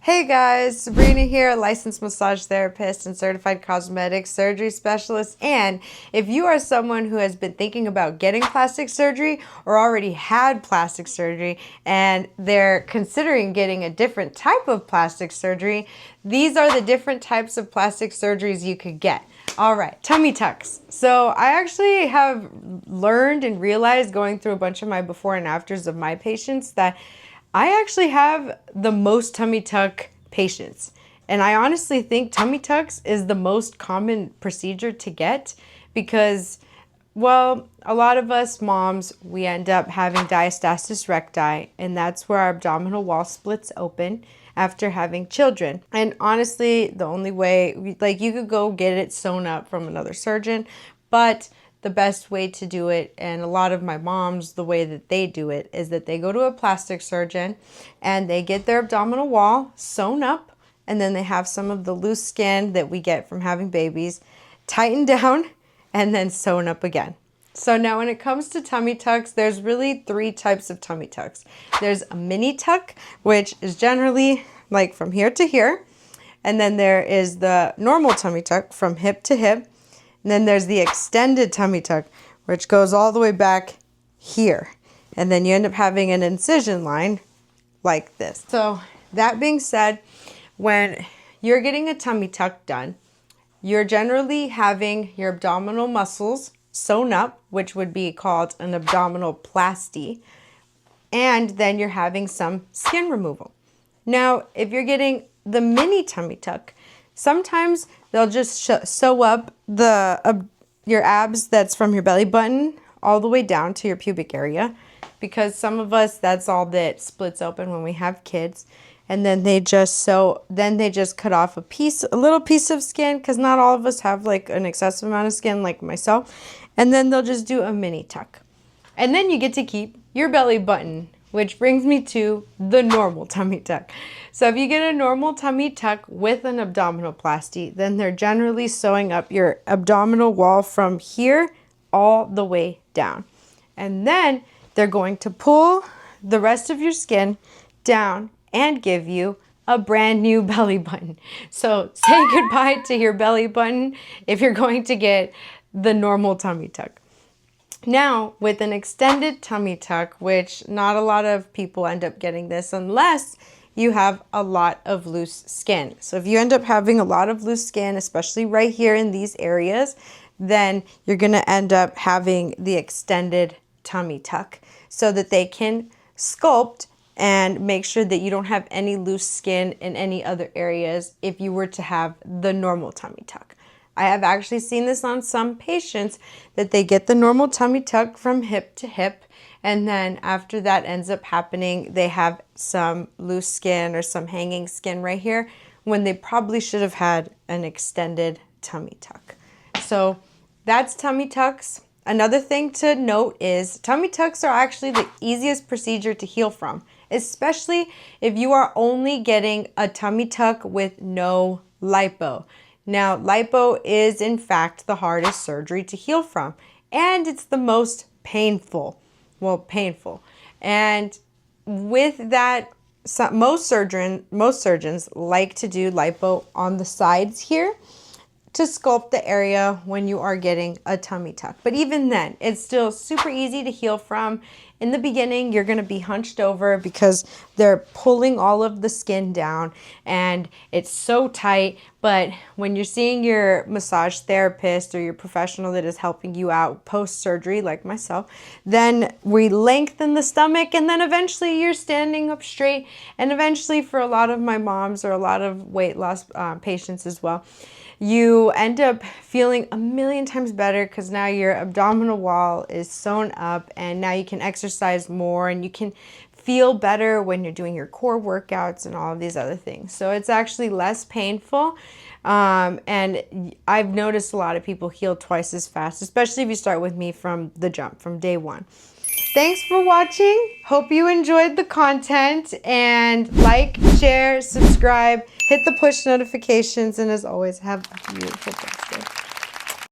Hey guys, Sabrina here, licensed massage therapist and certified cosmetic surgery specialist. And if you are someone who has been thinking about getting plastic surgery or already had plastic surgery and they're considering getting a different type of plastic surgery, these are the different types of plastic surgeries you could get. All right, tummy tucks. So I actually have learned and realized going through a bunch of my before and afters of my patients that I actually have the most tummy tuck patients. And I honestly think tummy tucks is the most common procedure to get because, well, a lot of us moms, we end up having diastasis recti, and that's where our abdominal wall splits open after having children. And honestly, the only way, like, you could go get it sewn up from another surgeon, but the best way to do it, and a lot of my moms, the way that they do it, is that they go to a plastic surgeon and they get their abdominal wall sewn up, and then they have some of the loose skin that we get from having babies tightened down and then sewn up again. So now when it comes to tummy tucks, there's really three types of tummy tucks. There's a mini tuck, which is generally like from here to here. And then there is the normal tummy tuck from hip to hip. And then there's the extended tummy tuck, which goes all the way back here. And then you end up having an incision line like this. So that being said, when you're getting a tummy tuck done, you're generally having your abdominal muscles sewn up, which would be called an abdominoplasty. And then you're having some skin removal. Now, if you're getting the mini tummy tuck, sometimes they'll just sew up your abs that's from your belly button all the way down to your pubic area, because some of us, that's all that splits open when we have kids. And then they just cut off a little piece of skin, because not all of us have like an excessive amount of skin like myself. And then they'll just do a mini tuck. And then you get to keep your belly button, which brings me to the normal tummy tuck. So if you get a normal tummy tuck with an abdominoplasty, then they're generally sewing up your abdominal wall from here all the way down. And then they're going to pull the rest of your skin down and give you a brand new belly button. So say goodbye to your belly button if you're going to get the normal tummy tuck. Now, with an extended tummy tuck, which not a lot of people end up getting this unless you have a lot of loose skin. So if you end up having a lot of loose skin, especially right here in these areas, then you're going to end up having the extended tummy tuck so that they can sculpt and make sure that you don't have any loose skin in any other areas if you were to have the normal tummy tuck. I have actually seen this on some patients that they get the normal tummy tuck from hip to hip, and then after that ends up happening, they have some loose skin or some hanging skin right here when they probably should have had an extended tummy tuck. So that's tummy tucks. Another thing to note is tummy tucks are actually the easiest procedure to heal from, especially if you are only getting a tummy tuck with no lipo. Now, lipo is in fact the hardest surgery to heal from, and it's the most painful. Well, painful. And with that, most surgeons like to do lipo on the sides here to sculpt the area when you are getting a tummy tuck. But even then, it's still super easy to heal from. In the beginning, you're going to be hunched over because they're pulling all of the skin down and it's so tight. But when you're seeing your massage therapist or your professional that is helping you out post-surgery, like myself, then we lengthen the stomach, and then eventually you're standing up straight. And eventually, for a lot of my moms or a lot of weight loss patients as well, you end up feeling a million times better because now your abdominal wall is sewn up, and now you can exercise more and you can feel better when you're doing your core workouts and all of these other things. So it's actually less painful. And I've noticed a lot of people heal twice as fast, especially if you start with me from the jump, from day one. Thanks for watching. Hope you enjoyed the content, and like, share, subscribe, hit the push notifications, and as always, have a beautiful day.